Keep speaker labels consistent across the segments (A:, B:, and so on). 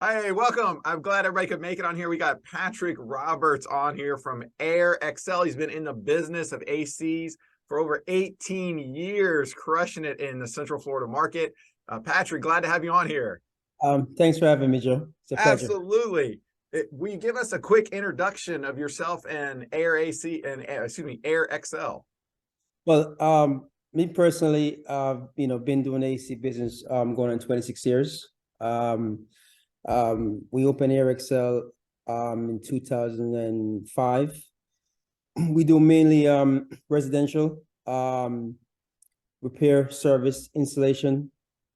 A: Hey, welcome. I'm glad everybody could make it on here. We got Patrick Roberts on here from Airxcel. He's been in the business of ACs for over 18 years, crushing it in the Central Florida market. Patrick, glad to have you on here.
B: Thanks for having me, Joe. It's a pleasure.
A: Absolutely. Will you give us a quick introduction of yourself and Air AC and Airxcel?
B: Well, me personally, been doing AC business going on 26 years. We opened Airxcel in 2005. We do mainly residential repair, service, installation.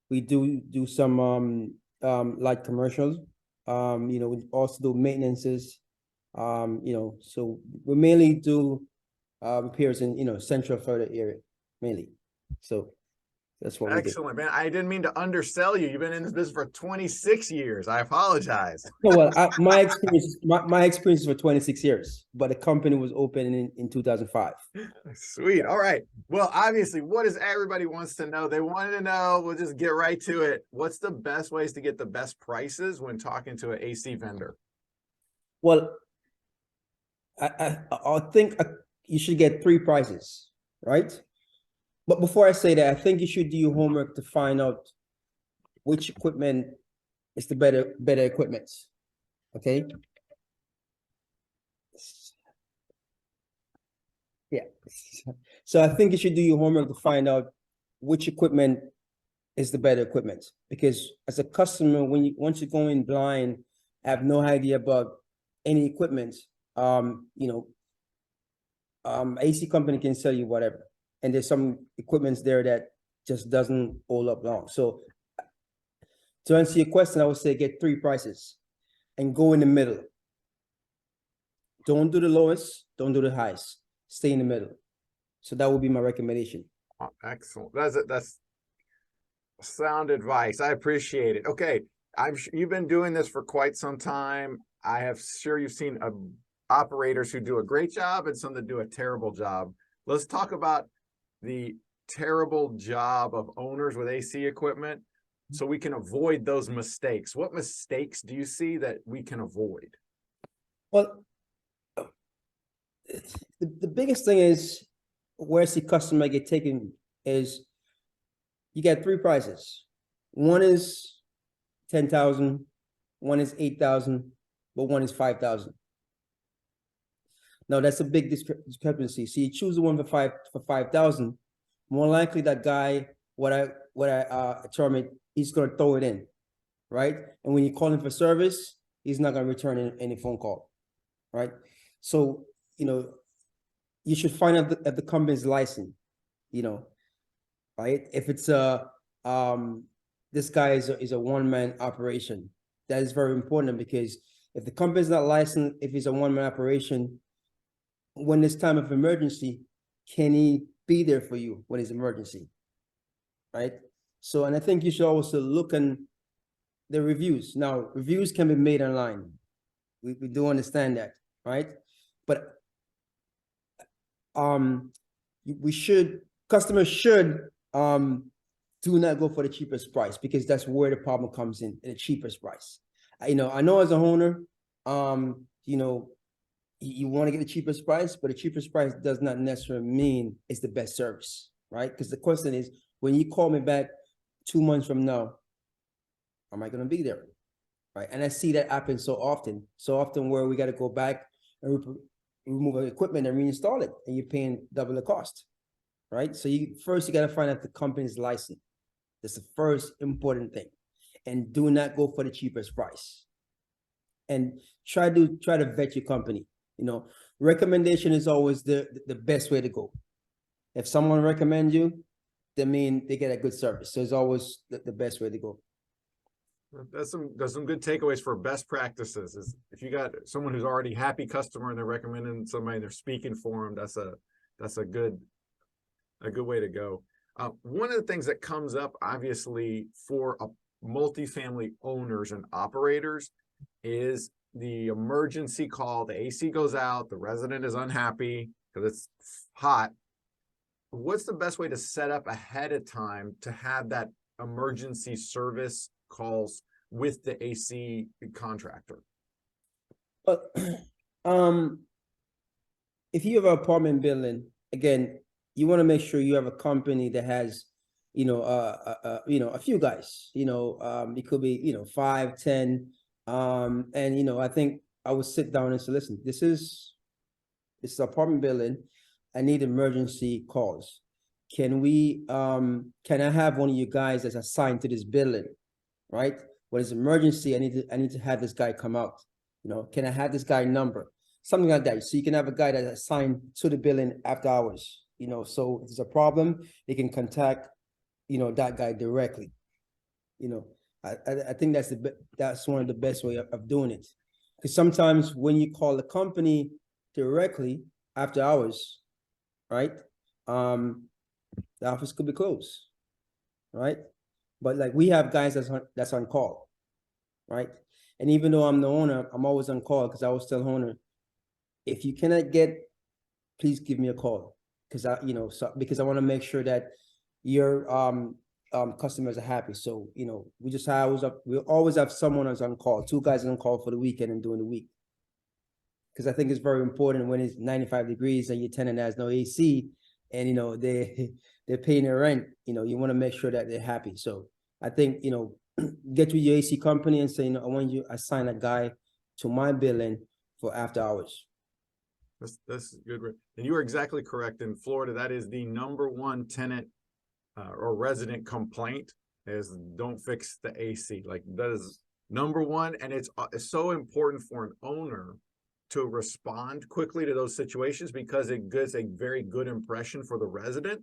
B: We do some light commercials. We also do maintenances. So we mainly do repairs in Central Florida area mainly. So that's what we do.
A: Excellent, man. I didn't mean to undersell you. You've been in this business for 26 years. I apologize.
B: No, well, my experience is for 26 years, but the company was open in 2005.
A: Sweet. All right. Well, obviously, what does everybody wants to know? They wanted to know. We'll just get right to it. What's the best ways to get the best prices when talking to an AC vendor?
B: Well, I think you should get three prices, right? But before I say that, I think you should do your homework to find out which equipment is the better equipment. Okay. Yeah. So I think you should do your homework to find out which equipment is the better equipment. Because as a customer, once you go in blind, have no idea about any equipment, AC company can sell you whatever. And there's some equipments there that just doesn't hold up long. So to answer your question, I would say get three prices and go in the middle. Don't do the lowest, don't do the highest. Stay in the middle. So that would be my recommendation.
A: Oh, excellent. That's sound advice. I appreciate it. Okay. I'm sure you've been doing this for quite some time. I have sure you've seen operators who do a great job and some that do a terrible job. Let's talk about the terrible job of owners with AC equipment so we can avoid those mistakes. What mistakes do you see that we can avoid?
B: Well, the biggest thing is where the customer get taken is you get three prices. One is 10,000, one is 8,000, but one is 5,000. Now that's a big discrepancy. So you choose the one for 5,000. More likely that guy, what I term it, he's gonna throw it in, right? And when you call him for service, he's not gonna return any phone call, right? So you should find out if the company's license, right? If it's this guy is a one-man operation, that is very important because if the company's not licensed, if it's a one-man operation, when it's time of emergency, can he be there for you when it's emergency, right? So, and I think you should also look in the reviews. Now, reviews can be made online. We do understand that, right? But customers should do not go for the cheapest price because that's where the problem comes in, the cheapest price. I know as a owner, you want to get the cheapest price, but the cheapest price does not necessarily mean it's the best service, right? Because the question is, when you call me back 2 months from now, am I going to be there, right? And I see that happen so often where we got to go back and remove the equipment and reinstall it, and you're paying double the cost, right? So you got to find out the company's license. That's the first important thing, and do not go for the cheapest price. And try to vet your company. Recommendation is always the best way to go. If someone recommends you, that means they get a good service. So it's always the best way to go.
A: That's some good takeaways for best practices. Is if you got someone who's already happy customer and they're recommending somebody, they're speaking for them. That's a good way to go. One of the things that comes up obviously for multifamily owners and operators is the emergency call. The AC goes out, the resident is unhappy because it's hot. What's the best way to set up ahead of time to have that emergency service calls with the AC contractor.
B: But, if you have an apartment building, again, you want to make sure you have a company that has, a few guys, it could be, 5, 10. And, I think I would sit down and say, listen, this is an apartment building. I need emergency calls. Can I have one of you guys that's assigned to this building, right? When it's emergency, I need to have this guy come out. Can I have this guy number? Something like that. So you can have a guy that's assigned to the building after hours, so if there's a problem, they can contact, that guy directly. I think that's one of the best way of doing it. Because sometimes when you call the company directly after hours, right? The office could be closed, right? But like we have guys that's on call, right? And even though I'm the owner, I'm always on call because I was still owner. If you cannot get, please give me a call because because I want to make sure that your customers are happy. So we always have someone who's on call, 2 guys on call for the weekend and during the week. Because I think it's very important when it's 95 degrees and your tenant has no AC and they're paying their rent, you want to make sure that they're happy. So I think, get to your AC company and say, I want you to assign a guy to my building for after hours.
A: That's good. And you are exactly correct. In Florida, that is the #1 tenant or resident complaint is don't fix the AC. Like that is #1. And it's so important for an owner to respond quickly to those situations because it gives a very good impression for the resident.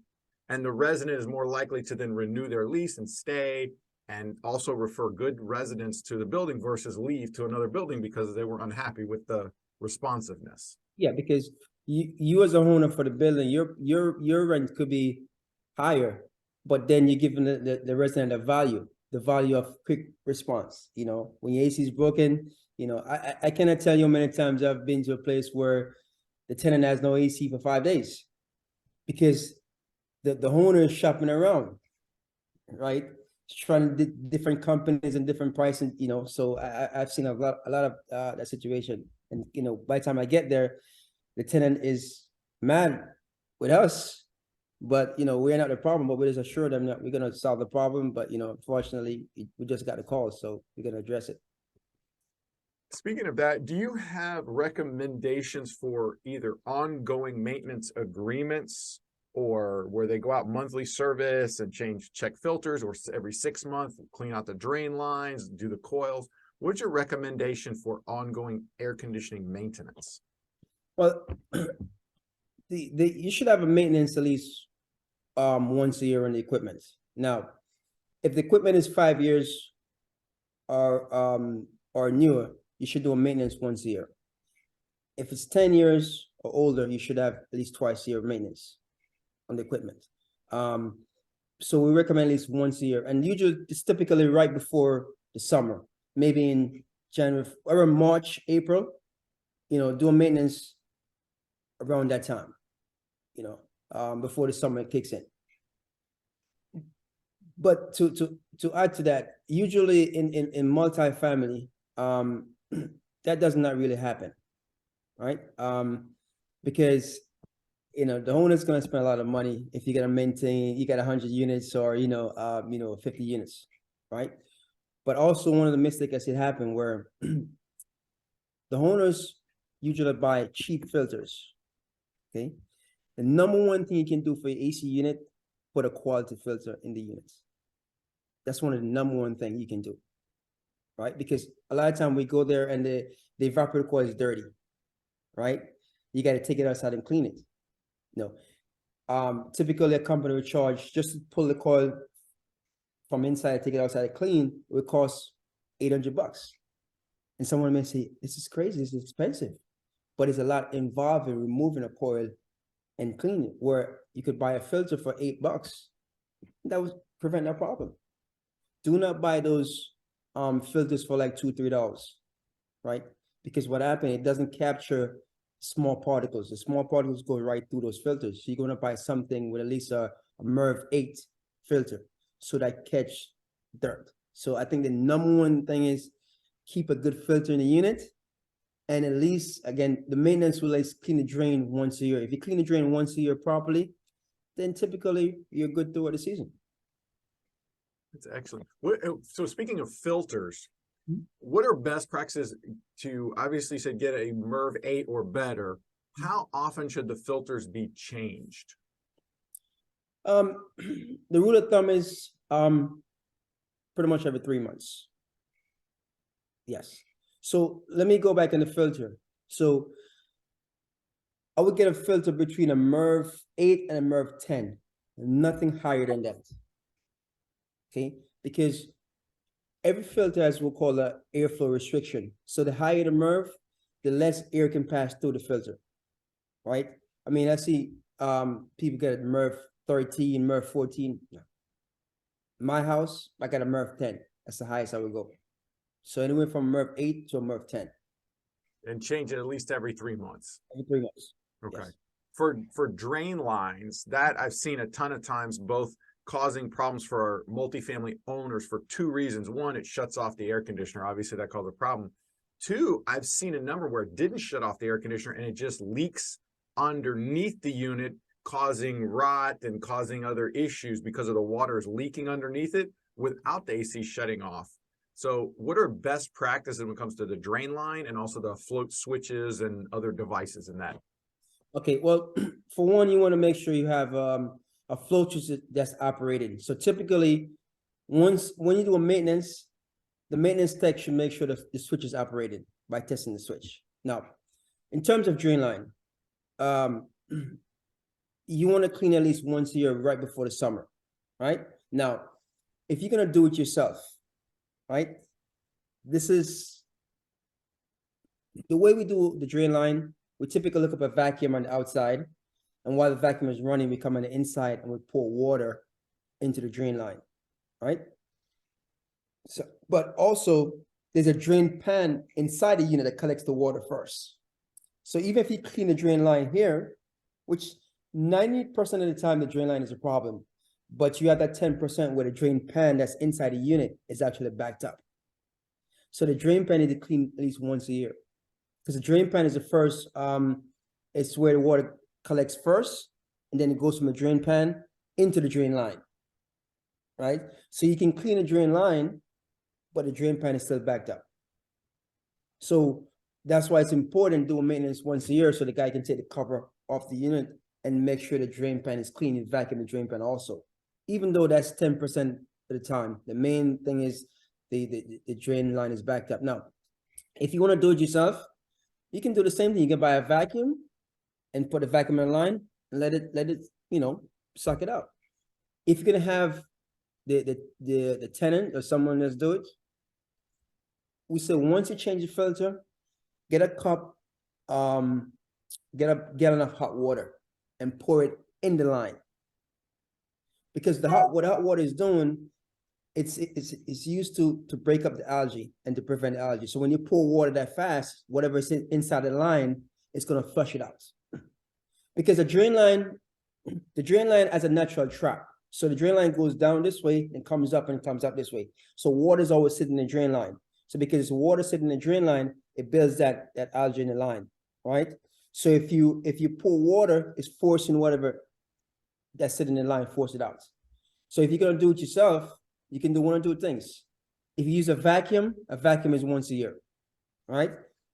A: And the resident is more likely to then renew their lease and stay and also refer good residents to the building versus leave to another building because they were unhappy with the responsiveness.
B: Yeah, because you as a owner for the building, your rent could be higher, but then you're giving the resident the value of quick response. When your AC is broken, I cannot tell you how many times I've been to a place where the tenant has no AC for 5 days because the owner is shopping around, right? Trying different companies and different pricing, so I've seen a lot of that situation. And, by the time I get there, the tenant is mad with us, but, we're not the problem, but we just assure them that we're going to solve the problem. But, unfortunately, we just got a call, so we're going to address it.
A: Speaking of that, do you have recommendations for either ongoing maintenance agreements or where they go out monthly service and check filters, or every 6 months, clean out the drain lines, do the coils? What's your recommendation for ongoing air conditioning maintenance?
B: Well, you should have a maintenance at least once a year on the equipment. Now, if the equipment is 5 years or newer, you should do a maintenance once a year. If it's 10 years or older, you should have at least twice a year maintenance on the equipment. So we recommend at least once a year, and usually it's typically right before the summer, maybe in January or March, April, do a maintenance around that time, before the summer kicks in. But to add to that, usually in multifamily, that does not really happen, right? Because the owner's going to spend a lot of money if you're going to maintain, you got 100 units or 50 units, right? But also one of the mistakes I see happen where the owners usually buy cheap filters. Okay, the #1 thing you can do for your AC unit, put a quality filter in the units. That's one of the #1 thing you can do, right? Because a lot of time we go there and the evaporator coil is dirty, right? You got to take it outside and clean it. Typically a company will charge just to pull the coil from inside, take it outside and clean, it would cost $800. And someone may say, this is crazy, this is expensive. But it's a lot involved in removing a coil and cleaning it, where you could buy a filter for $8. That would prevent that problem. Do not buy those filters for like $2, $3, right? Because what happened, it doesn't capture small particles. The small particles go right through those filters. So you're going to buy something with at least a MERV 8 filter so that catch dirt. So I think the number one thing is keep a good filter in the unit. And at least, again, the maintenance will like clean the drain once a year. If you clean the drain once a year properly, then typically you're good throughout the season.
A: That's excellent. So speaking of filters,
B: Mhm.
A: what are best practices to obviously said get a MERV 8 or better? How often should the filters be changed?
B: The rule of thumb is pretty much every 3 months. Yes. So let me go back in the filter. So I would get a filter between a MERV 8 and a MERV 10, nothing higher than that. Okay, because every filter has what we call a airflow restriction. So the higher the MERV, the less air can pass through the filter, right? I mean, I see people get a MERV 13, MERV 14. No. My house, I got a MERV 10. That's the highest I would go. So anywhere from MERV 8 to a MERV 10.
A: And change it at least every 3 months.
B: Every 3 months.
A: Okay.
B: Yes.
A: For drain lines, that I've seen a ton of times, both causing problems for our multifamily owners for 2 reasons. One, it shuts off the air conditioner. Obviously, that causes a problem. 2, I've seen a number where it didn't shut off the air conditioner and it just leaks underneath the unit, causing rot and causing other issues because of the water is leaking underneath it without the AC shutting off. So what are best practices when it comes to the drain line and also the float switches and other devices in that?
B: Okay, well, for one, you want to make sure you have a flow switch that's operating. So typically, when you do a maintenance, the maintenance tech should make sure the switch is operated by testing the switch. Now, in terms of drain line, you want to clean at least once a year right before the summer, right? Now, if you're gonna do it yourself, right? This is the way we do the drain line. We typically look up a vacuum on the outside, and while the vacuum is running, we come on the inside and we pour water into the drain line, right? So, but also there's a drain pan inside the unit that collects the water first. So even if you clean the drain line here, which 90% of the time the drain line is a problem, but you have that 10% where the drain pan that's inside the unit is actually backed up. So the drain pan needs to clean at least once a year, because the drain pan is the first, it's where the water collects first, and then it goes from the drain pan into the drain line, right? So you can clean the drain line, but the drain pan is still backed up. So that's why it's important to do a maintenance once a year, so the guy can take the cover off the unit and make sure the drain pan is clean and vacuum the drain pan also. Even though that's 10% of the time, the main thing is the drain line is backed up. Now, if you want to do it yourself, you can do the same thing. You can buy a vacuum and put the vacuum in line and let it, you know, suck it out. If you're gonna have the tenant or someone that's do it, we say once you change the filter, get a cup, get enough hot water and pour it in the line. Because what hot water is doing, it's used to break up the algae and to prevent algae. So when you pour water that fast, whatever is inside the line, it's gonna flush it out. Because the drain line has a natural trap. So the drain line goes down this way and comes up this way. So water is always sitting in the drain line. So because water sitting in the drain line, it builds that algae in the line, right? So if you pour water, it's forcing whatever that's sitting in the line, force it out. So if you're gonna do it yourself, you can do one or two things. If you use a vacuum is once a year, right?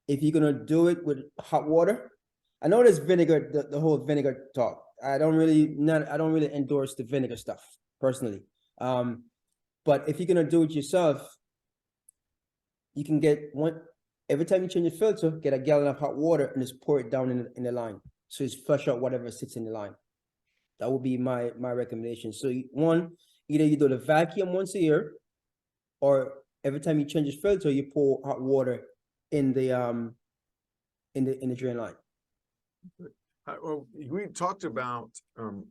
B: If you're gonna do it with hot water, I know there's vinegar, the whole vinegar talk. I don't really endorse the vinegar stuff personally. But if you're gonna do it yourself, you can get one, every time you change your filter, get a gallon of hot water and just pour it down in the line. So it's flush out whatever sits in the line. That would be my recommendation. So one, either you do the vacuum once a year, or every time you change your filter, you pour hot water in the drain line.
A: Well, we talked about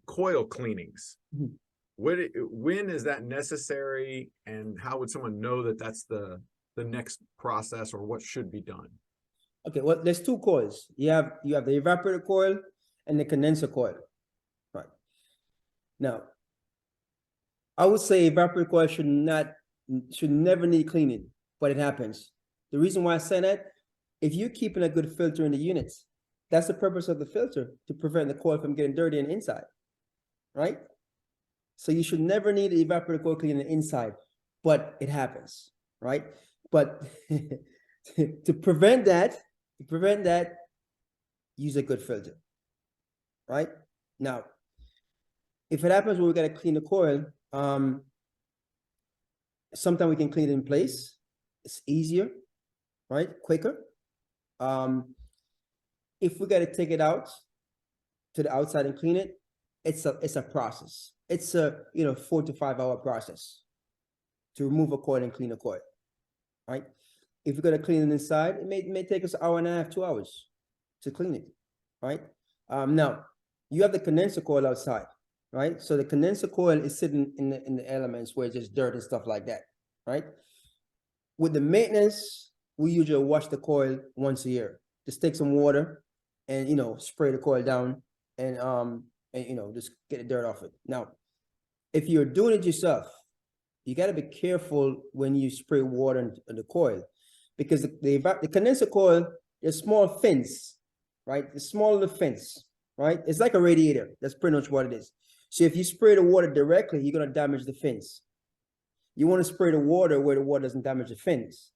A: coil cleanings.
B: Mhm.
A: When is that necessary, and how would someone know that that's the next process or what should be done?
B: Okay, well, there's two coils. You have the evaporator coil and the condenser coil. Right. Now, I would say evaporator coil should not should never need cleaning, but it happens. The reason why I say that, if you're keeping a good filter in the units, that's the purpose of the filter, to prevent the coil from getting dirty on the inside, right? So you should never need the evaporator coil cleaning inside, but it happens, right? But to prevent that, use a good filter, right? Now, if it happens where we gotta clean the coil, sometimes we can clean it in place. It's easier, right? Quicker. If we gotta take it out to the outside and clean it, it's a process. It's a 4 to 5 hour process to remove a coil and clean a coil, right? If we're gonna clean it inside, it may take us an hour and a half, 2 hours to clean it, right? Now you have the condenser coil outside, right? So the condenser coil is sitting in the elements where it's just dirt and stuff like that, right? With the maintenance, we usually wash the coil once a year. Just take some water and spray the coil down and just get the dirt off it. Now, if you're doing it yourself, you got to be careful when you spray water in the coil, because the condenser coil is small fins, right? The smaller the fins, right? It's like a radiator. That's pretty much what it is. So if you spray the water directly, you're going to damage the fins. You want to spray the water where the water doesn't damage the fins,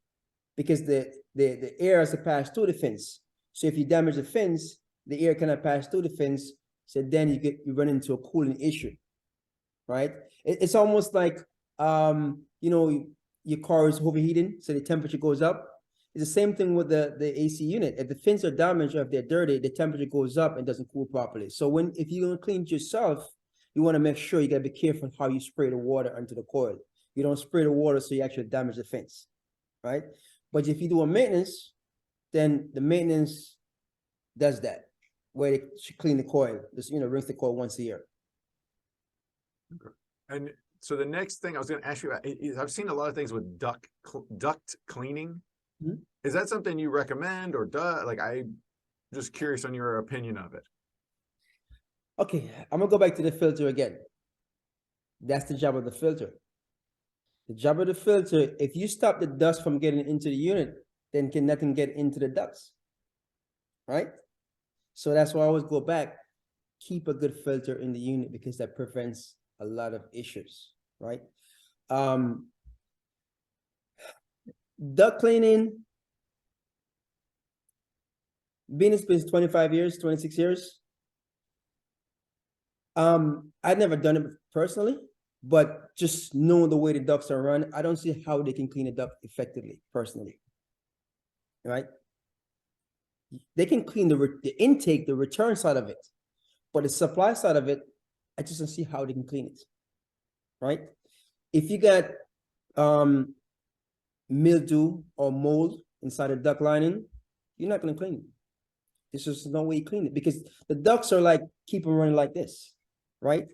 B: because the air has to pass through the fins. So if you damage the fins, the air cannot pass through the fins. So then you run into a cooling issue, right? It's almost like, your car is overheating, so the temperature goes up. It's the same thing with the AC unit. If the fins are damaged or if they're dirty, the temperature goes up and doesn't cool properly. So if you're gonna clean it yourself, you want to make sure you gotta be careful how you spray the water onto the coil. You don't spray the water so you actually damage the fins, right? But if you do a maintenance, then the maintenance does that, where they should clean the coil, just rinse the coil once a year.
A: Okay. And so the next thing I was going to ask you about is, I've seen a lot of things with duct cleaning.
B: Mhm.
A: Is that something you recommend, or I'm just curious on your opinion of it?
B: Okay, I'm gonna go back to the filter again. That's the job of the filter. The job of the filter, if you stop the dust from getting into the unit, then nothing get into the ducts, right? So that's why I always go back, keep a good filter in the unit, because that prevents a lot of issues, right? Duct cleaning, been in this business 25 years, 26 years. I've never done it personally, but just knowing the way the ducts are run, I don't see how they can clean a duct effectively, personally, right? They can clean the intake, the return side of it, but the supply side of it, I just don't see how they can clean it, right? If you got mildew or mold inside the duct lining, you're not going to clean it. There's just no way you clean it, because the ducts are like, keep them running like this, right?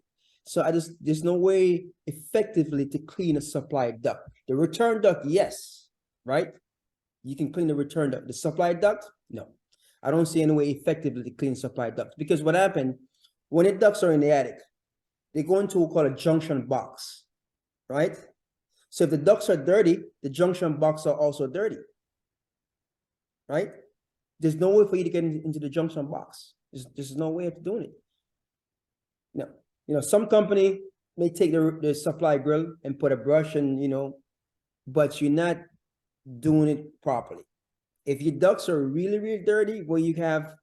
B: So there's no way effectively to clean a supply duct. The return duct, yes, right? You can clean the return duct. The supply duct, no. I don't see any way effectively to clean supply ducts, because what happened when the ducts are in the attic, they go into what we call a junction box, right? So if the ducts are dirty, the junction box are also dirty, right? There's no way for you to get into the junction box. There's no way of doing it. No, some company may take the supply grill and put a brush and, but you're not doing it properly. If your ducts are really, really dirty, where you have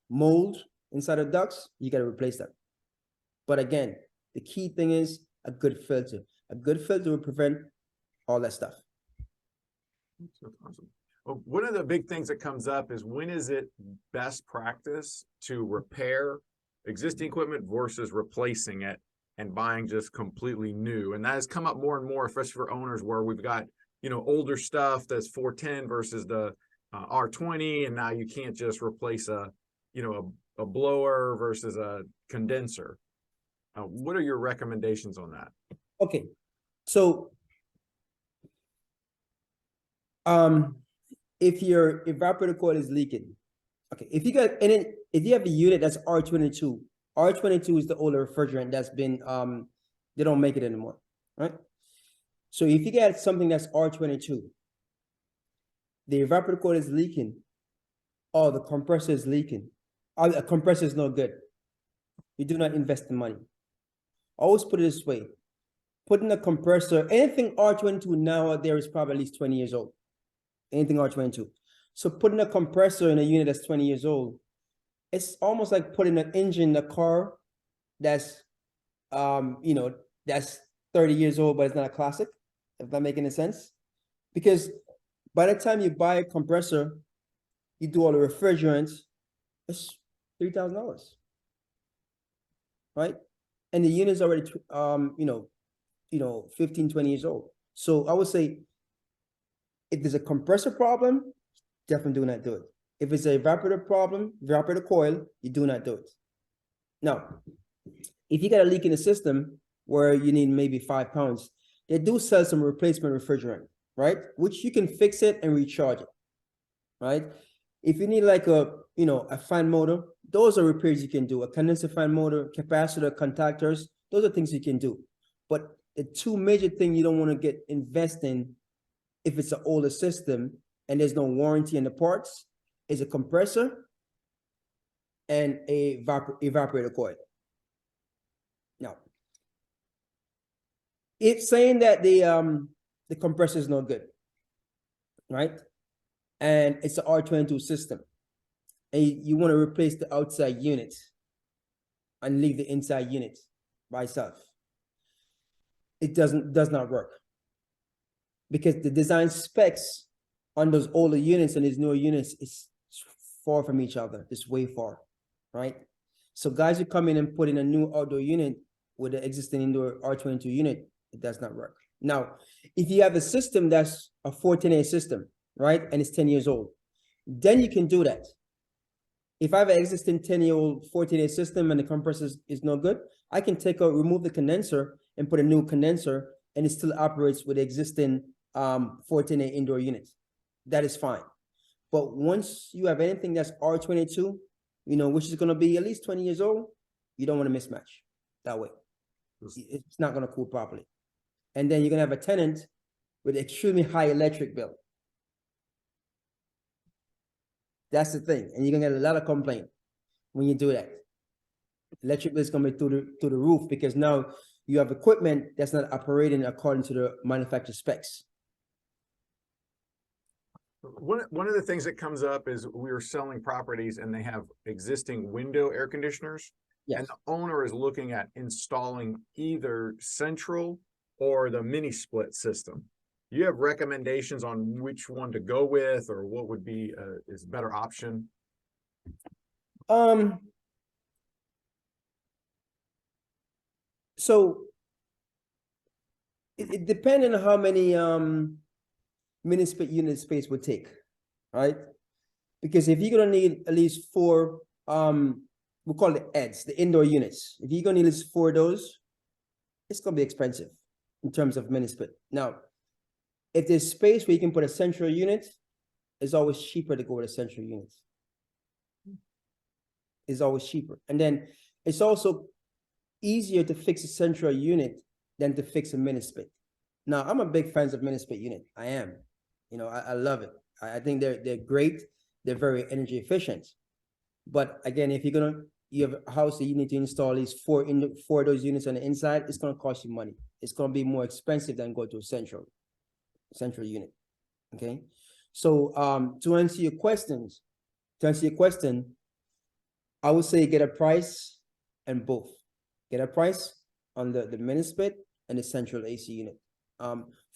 B: mold inside the ducts, you got to replace them. But again, the key thing is a good filter. A good filter will prevent all that stuff.
A: That's awesome. Well, one of the big things that comes up is, when is it best practice to repair existing equipment versus replacing it and buying just completely new? And that has come up more and more, especially for owners, where we've got older stuff that's 410 versus the R20, and now you can't just replace a blower versus a condenser. What are your recommendations on that?
B: Okay, so if your evaporator coil is leaking, okay, if you have a unit that's R22, R22 is the older refrigerant that's been they don't make it anymore, right? So if you get something that's R22, the evaporator coil is leaking, or the compressor is leaking, or the compressor is not good, you do not invest the money. Always put it this way. Putting a compressor, anything R22 now out there is probably at least 20 years old. Anything R22. So putting a compressor in a unit that's 20 years old, it's almost like putting an engine in a car that's that's 30 years old, but it's not a classic, if that makes any sense. Because by the time you buy a compressor, you do all the refrigerants, it's $3,000, right? And the unit's already 15, 20 years old. So I would say, if there's a compressor problem, definitely do not do it. If it's an evaporator problem, evaporator coil, you do not do it. Now, if you got a leak in the system where you need maybe £5, they do sell some replacement refrigerant, right? Which you can fix it and recharge it, right? If you need like a fan motor, those are repairs you can do. A condenser fan motor, capacitor, contactors, those are things you can do. But the two major things you don't want to invest in, if it's an older system and there's no warranty in the parts, is a compressor and a evaporator coil. Now, if saying that the compressor is not good, right? And it's an R22 system, and you want to replace the outside unit and leave the inside unit by itself, it does not work, because the design specs on those older units and these newer units is far from each other. It's way far, right? So guys who come in and put in a new outdoor unit with the existing indoor R22 unit, it does not work. Now, if you have a system that's a 14A system, right, and it's 10 years old, then you can do that. If I have an existing 10-year-old 14A system and the compressor is no good, I can remove the condenser and put a new condenser, and it still operates with the existing 14A indoor unit. That is fine. But once you have anything that's R22, which is going to be at least 20 years old, you don't want to mismatch that way. It's not going to cool properly. And then you're going to have a tenant with extremely high electric bill. That's the thing. And you're going to get a lot of complaint when you do that. Electric bill is going to be through the roof, because now you have equipment that's not operating according to the manufacturer specs.
A: One of the things that comes up is we are selling properties and they have existing window air conditioners.
B: Yes.
A: And the owner is looking at installing either central or the mini split system. You have recommendations on which one to go with, or what would be is a better option?
B: So it depends on how many mini split unit space would take, right? Because if you're gonna need at least 4, we call it EDs, the indoor units. If you're gonna need at least 4 of those, it's gonna be expensive in terms of mini split. Now, if there's space where you can put a central unit, it's always cheaper to go with a central unit. It's always cheaper. And then it's also easier to fix a central unit than to fix a mini split. Now, I'm a big fan of mini split unit. I am. I love it. I think they're great. They're very energy efficient. But again, if you have a house that you need to install these 4 of those units on the inside, it's going to cost you money. It's going to be more expensive than go to a central unit. Okay. So to answer your question, I would say get a price and both. Get a price on the mini split and the central AC unit.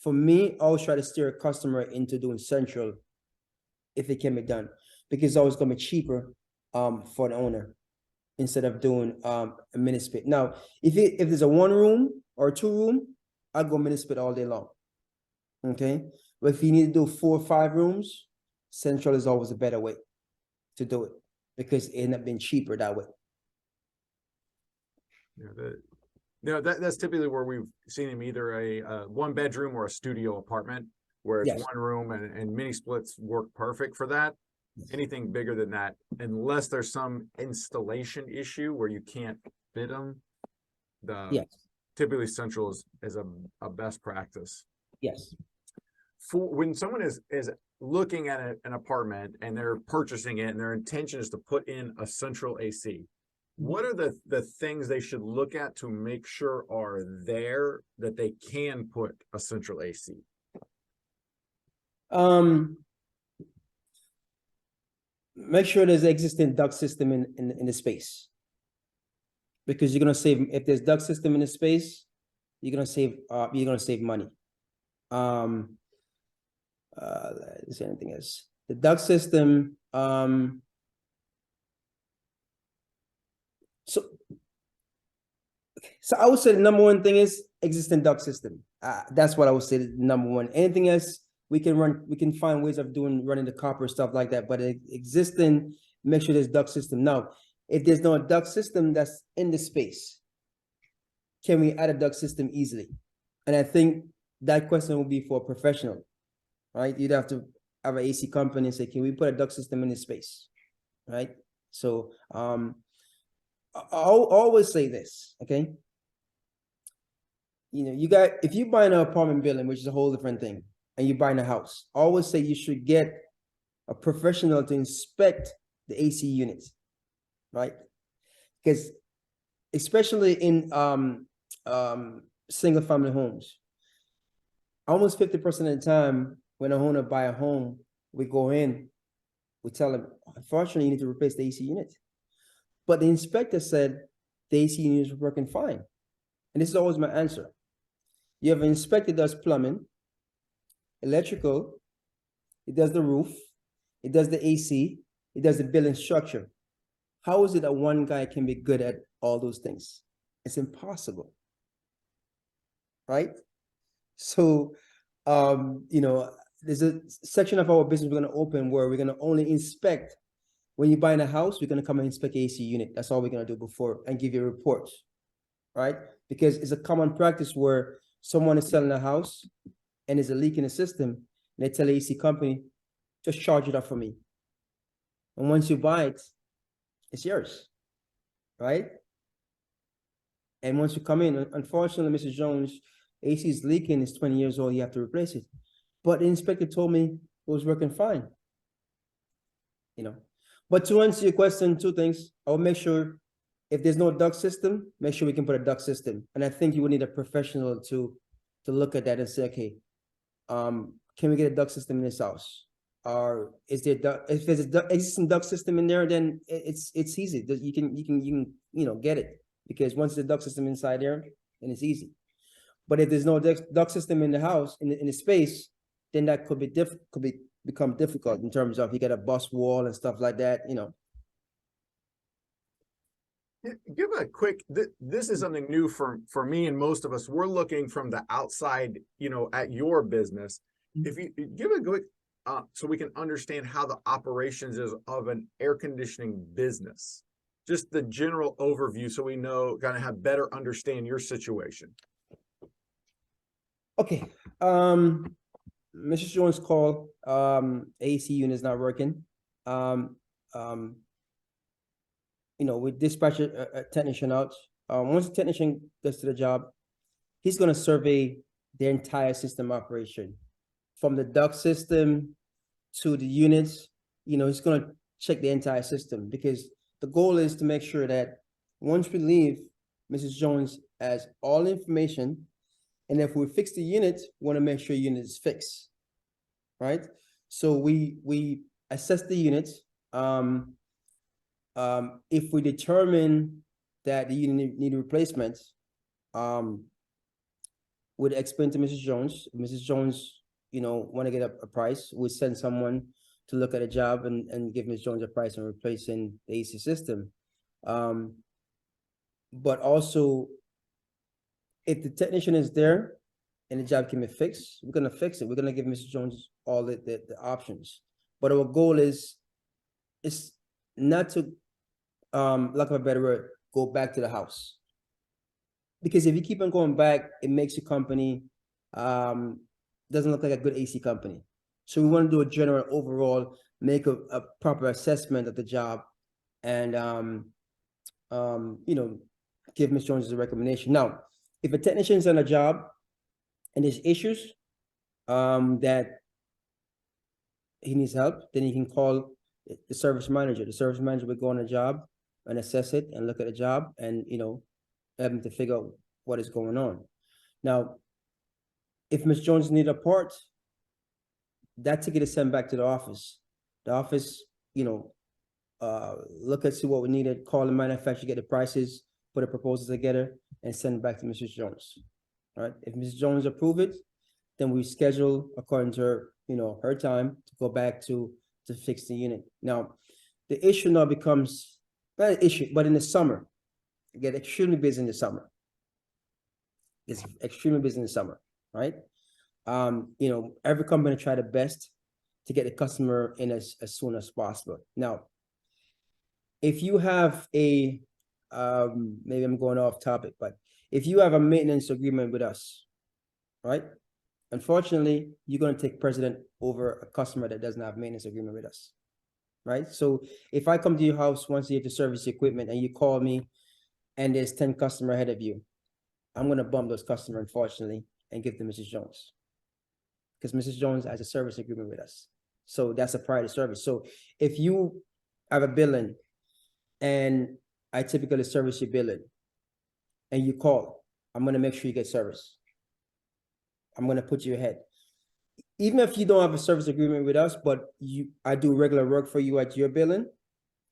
B: For me, I always try to steer a customer into doing central if it can be done, because it's always going to be cheaper for the owner instead of doing a mini split. Now, if there's a 1 room or 2 room, I'll go mini split all day long. Okay. But if you need to do 4 or 5 rooms, central is always a better way to do it, because it ends up being cheaper that way.
A: Yeah, that's typically where we've seen them, either a 1-bedroom or a studio apartment, where it's 1 room, and mini splits work perfect for that. Anything bigger than that, unless there's some installation issue where you can't fit them, typically central is a best practice.
B: Yes.
A: For when someone is looking at an apartment and they're purchasing it and their intention is to put in a central AC, what are the things they should look at to make sure are there that they can put a central AC?
B: Make sure there's an existing duct system in the space. Because you're gonna save, if there's duct system in the space, you're gonna save money. Is there anything else? The duct system, so I would say the number one thing is existing duct system. That's what I would say the number one. Anything else, we can find ways of running the copper stuff like that, but existing, make sure there's duct system. Now, if there's no duct system that's in the space, can we add a duct system easily? And I think that question will be for a professional, right? You'd have to have an AC company and say, can we put a duct system in this space, right? So I'll always say this, okay? You know, if you buy an apartment building, which is a whole different thing, and you're buying a house, I always say you should get a professional to inspect the AC units, right? Because especially in single family homes, almost 50% of the time when a owner buy a home, we go in, we tell them, unfortunately, you need to replace the AC unit. But the inspector said the AC unit is working fine. And this is always my answer. You have an inspector that does plumbing, electrical, it does the roof, it does the AC, it does the building structure. How is it that one guy can be good at all those things? It's impossible, right? So, you know, there's a section of our business we're going to open where we're going to only inspect. When you're buying a house, we're going to come and inspect the AC unit. That's all we're going to do before and give you reports, right? Because it's a common practice where someone is selling a house and there's a leak in the system, and they tell the AC company, just charge it up for me. And once you buy it, it's yours, right? And once you come in, unfortunately, Mrs. Jones, AC is leaking, it's 20 years old, you have to replace it. But the inspector told me it was working fine, you know. But to answer your question, two things, I will make sure if there's no duct system, make sure we can put a duct system. And I think you would need a professional to look at that and say, okay, can we get a duct system in this house? Or is there if there's an existing duct system in there, then it's easy. You can get it, because once the duct system inside there, then it's easy. But if there's no duct system in the house, in the space, then that could become difficult in terms of you get a bus wall and stuff like that, you know.
A: Give a quick, this is something new for me and most of us. We're looking from the outside, you know, at your business. If you give a quick, so we can understand how the operations is of an air conditioning business, just the general overview, so we know, kind of have better understand your situation.
B: Okay, Mrs. Jones called, AC unit is not working. You know, we dispatch a technician out. Once the technician gets to the job, he's going to survey the entire system operation, from the duct system to the units. You know, he's going to check the entire system, because the goal is to make sure that once we leave, Mrs. Jones has all the information. And if we fix the unit, we want to make sure the unit is fixed, right? So we assess the unit. If we determine that the unit need replacement, we'd explain to Mrs. Jones. Mrs. Jones, you know, want to get a price, we send someone to look at a job and give Mrs. Jones a price on replacing the AC system. But also, if the technician is there and the job can be fixed, we're going to fix it. We're going to give Mrs. Jones all the options. But our goal is not to, lack of a better word, go back to the house. Because if you keep on going back, it makes your company, doesn't look like a good AC company. So we want to do a general overall, make a proper assessment of the job, and, you know, give Ms. Jones a recommendation. Now, if a technician's on a job and there's issues, that he needs help, then he can call the service manager. The service manager will go on a job and assess it and look at the job and, help him to figure out what is going on. Now, if Ms. Jones need a part, that ticket is sent back to the office. The office, look and see what we needed, call the manufacturer, get the prices, put a proposal together, and send it back to Mrs. Jones. All right. If Mrs. Jones approve it, then we schedule according to her, her time to go back to fix the unit. Now, the issue now becomes not an issue, but in the summer, you get extremely busy in the summer. It's extremely busy in the summer, right? Every company try the best to get the customer in as soon as possible. Now, if you have maybe I'm going off topic, but if you have a maintenance agreement with us, right? Unfortunately, you're going to take precedent over a customer that doesn't have maintenance agreement with us, right? So if I come to your house once you have to service the equipment and you call me and there's 10 customers ahead of you, I'm going to bump those customers, unfortunately, and give them Mrs. Jones. Because Mrs. Jones has a service agreement with us. So that's a priority service. So if you have a billing and I typically service your billing and you call, I'm going to make sure you get service. I'm going to put you ahead. Even if you don't have a service agreement with us, but I do regular work for you at your billing,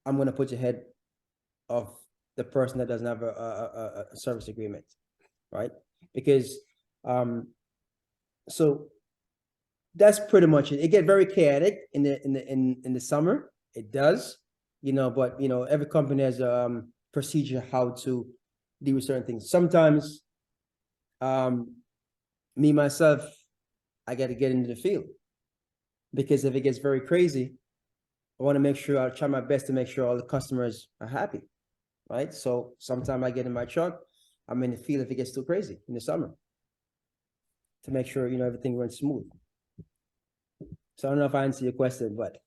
B: I'm going to put you ahead of the person that doesn't have a service agreement, right? Because, so that's pretty much it. It gets very chaotic in the summer. It does, but every company has a procedure how to deal with certain things. Sometimes, me myself, I got to get into the field because if it gets very crazy, I want to make sure I'll try my best to make sure all the customers are happy, right? So sometimes I get in my truck, I'm in the field if it gets too crazy in the summer to make sure everything runs smooth. So I don't know if I answer your question, but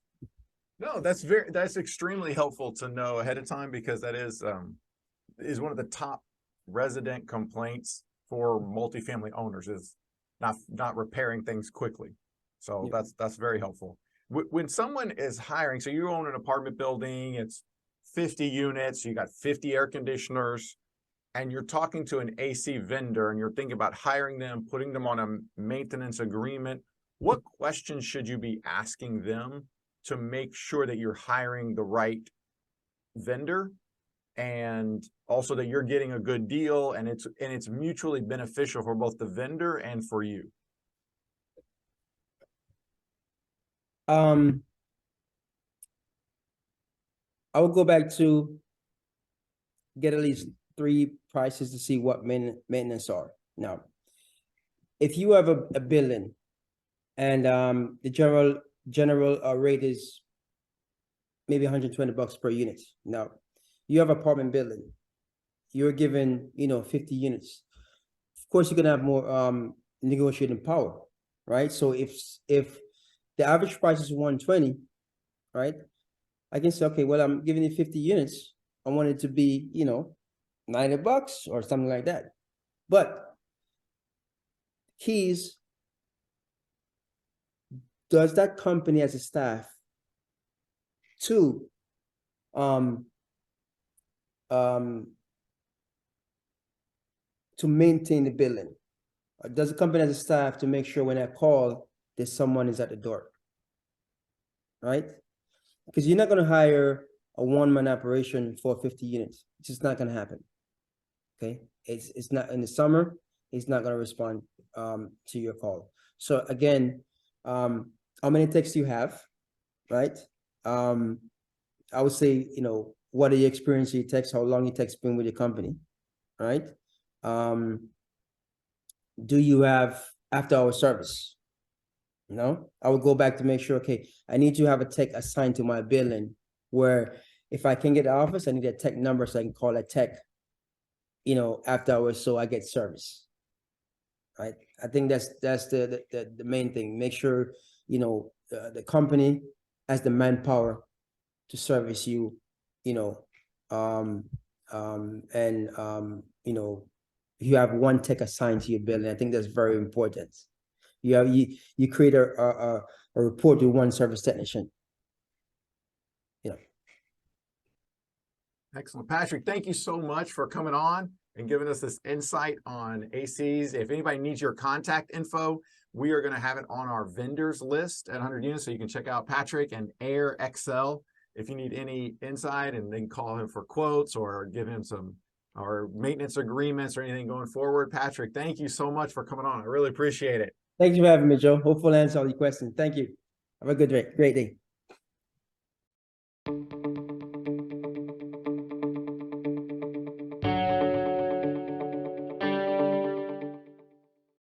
A: No, that's extremely helpful to know ahead of time because that is one of the top resident complaints for multifamily owners is not repairing things quickly. So
B: yeah.
A: that's very helpful. When someone is hiring, so you own an apartment building, it's 50 units, you got 50 air conditioners, and you're talking to an AC vendor and you're thinking about hiring them, putting them on a maintenance agreement, what questions should you be asking them to make sure that you're hiring the right vendor and also that you're getting a good deal and it's mutually beneficial for both the vendor and for you?
B: I would go back to get at least 3 prices to see what maintenance are. Now, if you have a building and the general rate is maybe $120 per unit. Now, you have apartment building, you're given 50 units. Of course, you're gonna have more negotiating power, right? So if the average price is 120, right? I can say, okay, well, I'm giving you 50 units. I want it to be, $90 or something like that. But keys, does that company as a staff to maintain the building? Or does the company as a staff to make sure when I call, there's someone is at the door, right? Because you're not going to hire a one-man operation for 50 units. It's just not going to happen. Okay, it's not in the summer. It's not going to respond to your call. So again, how many texts you have, right? I would say, what are your experience you text, how long you text been with your company, right? Do you have after-hour service? I would go back to make sure, okay, I need to have a tech assigned to my building where if I can get the office, I need a tech number so I can call a tech, after hours so I get service, right? I think that's the main thing. Make sure, the company has the manpower to service you, you have one tech assigned to your building. I think that's very important. You create a report to one service technician.
A: Excellent. Patrick, thank you so much for coming on and giving us this insight on ACs. If anybody needs your contact info, we are going to have it on our vendors list at 100 Units. So you can check out Patrick and Air XL if you need any insight, and then call him for quotes or give him some or maintenance agreements or anything going forward. Patrick, thank you so much for coming on. I really appreciate it.
B: Thank you for having me, Joe. Hopefully I answer all your questions. Thank you. Have a great day.